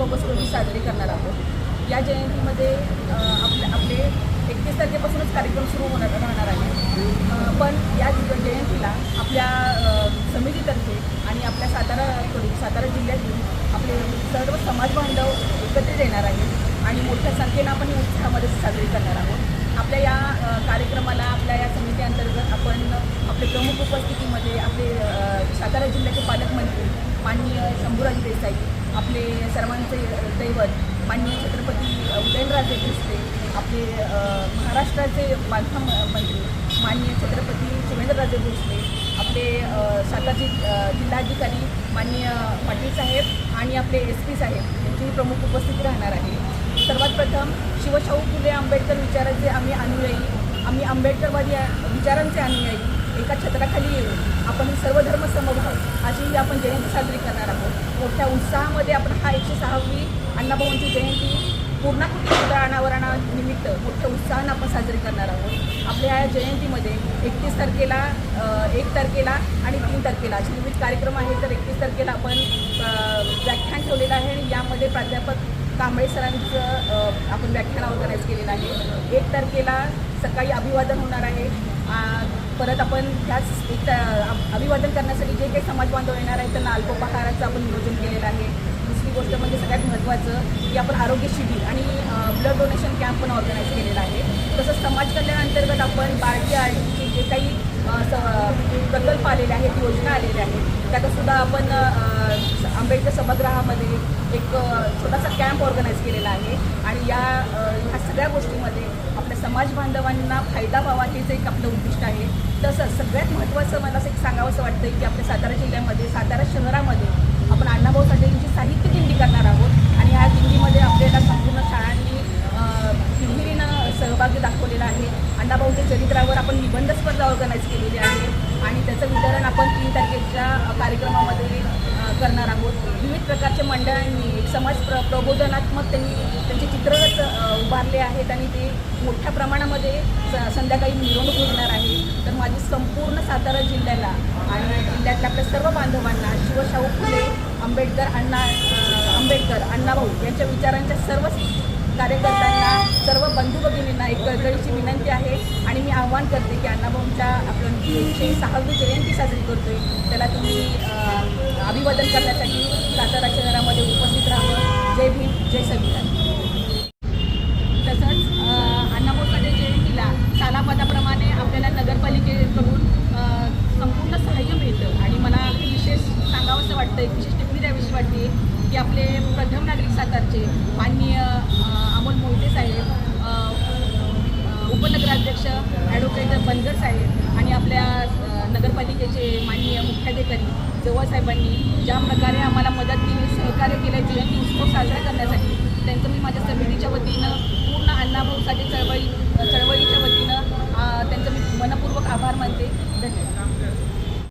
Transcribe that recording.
August रोजी साजरी करणार आहोत। या जयंतीमध्ये आपले 31 तारखेपासूनच कार्यक्रम सुरू राहणार आहे। पण या जयंतीला आपल्या समितीतर्फे आणि आपल्या सातारा जिल्ह्यातून आपले सर्व समाज बांधव एकत्रित येणार आहेत आणि मोठ्या संख्येनं आपण उत्साहामध्ये साजरी करणार आहोत। आपल्या या कार्यक्रमाला आपल्या या समितीअंतर्गत आपण आपले प्रमुख उपस्थितीमध्ये आपले सातारा जिल्ह्याचे पालकमंत्री माननीय शंभूराज देसाई, आपले सर्वांचे दैवत माननीय छत्रपती उदयनराजे भोसले, आपले महाराष्ट्राचे बांधकाम मंत्री माननीय छत्रपती शिवेंद्रराजे भोसले, आपले सातारचे जिल्हाधिकारी माननीय पाटील साहेब आणि आपले SP साहेब यांची प्रमुख उपस्थिती राहणार आहे। सर्वात प्रथम शिवशाहू फुले आंबेडकर विचाराचे आम्ही आंबेडकरवादी विचारांचे अनुयायी एका छत्राखाली येऊन आपण सर्व धर्म समभाव अशी आपण जयंती साजरी करणार आहोत। मोठ्या उत्साहामध्ये आपण हा 106वी अण्णाभाऊंची जयंती पूर्णाकृती अनावरणानिमित्त मोठ्या उत्साहानं आपण साजरी करणार आहोत। आपल्या या जयंतीमध्ये 31 तारखेला 1 तारखेला आणि 3 तारखेला असे विविध कार्यक्रम आहेत। तर 31 तारखेला आपण व्याख्यान ठेवलेलं आहे आणि यामध्ये प्राध्यापक कांबळे सरांचं आपण व्याख्यान ऑर्गनाईज केलेलं आहे। 1 तारखेला सकाळी अभिवादन होणार आहे। परत आपण ह्याच अभिवादन करण्यासाठी जे काही समाज बांधव येणार आहेत त्यांना अल्पोपहाराचं आपण नियोजन केलेलं आहे। दुसरी गोष्ट म्हणजे सगळ्यात महत्त्वाचं की आपण आरोग्य शिबिर आणि ब्लड डोनेशन कॅम्प पण ऑर्गनाईज केलेला आहे। तसंच समाज कल्याण अंतर्गत आपण RTRTचे जे काही प्रकल्प आलेले आहेत, योजना आलेल्या आहेत, त्याचासुद्धा आपण आंबेडकर सभागृहामध्ये एक छोटासा कॅम्प ऑर्गनाईज केलेला आहे आणि ह्या सगळ्या गोष्टीमध्ये आपल्या समाज बांधवांना फायदा व्हावा हेच एक आपलं उद्दिष्ट आहे। तसंच सगळ्यात महत्त्वाचं मला असं एक सांगावंसं वाटतं की आपल्या सातारा जिल्ह्यामध्ये सातारा शहरामध्ये आपण अण्णाभाऊ साठेंची साहित्य दिंडी करणार आहोत आणि ह्या दिंडीमध्ये आपल्याला संपूर्ण शाळांनी तिहेरीनं सहभागी दाखवलेला आहे। अण्णाभाऊच्या चरित्रावर आपण निबंध स्पर्धा ऑर्गनाईज केलेली आहे आणि त्याचं वितरण आपण 3 तारखेच्या कार्यक्रमामध्ये करणार आहोत। विविध प्रकारच्या मंडळांनी एक समाज प्रबोधनात्मक त्यांचे चित्ररथ उभारले आहेत आणि ते मोठ्या प्रमाणामध्ये संध्याकाळी मिरवणूक निघणार आहे। तर माझी संपूर्ण सातारा जिल्ह्याला आणि जिल्ह्यातल्या आपल्या सर्व बांधवांना शिवशाहू फुले आंबेडकर अण्णाभाऊ यांच्या विचारांच्या सर्व कार्यकर्त्यांना, सर्व बंधू भगिनींना एक कळकळीची विनंती आहे आणि मी आवाहन करते की अण्णाभाऊंच्या आपण 106वी जयंती साजरी करतोय त्याला तुम्ही अभिवादन करण्यासाठी सातारा शहरामध्ये उपस्थित राहावं। जय भीम, जय संविधान। तसंच अण्णाभाऊ साठे जयंतीला सालाबादाप्रमाणे आपल्याला नगरपालिकेकडून संपूर्ण सहाय्य मिळतं आणि मला विशेष सांगावंसं वाटतं, एक विशेष टिप्पणी द्यावीशी वाटते की आपले प्रथम नागरिक सातारचे माननीय अमोल मोहिते साहेब, उपनगराध्यक्ष ॲडव्होकेट बनगर साहेब आणि आपल्या नगरपालिकेचे माननीय मुख्याधिकारी जवळ साहेबांनी ज्या प्रकारे आम्हाला मदत केली, सहकार्य केलं जयंती उत्सव साजरा करण्यासाठी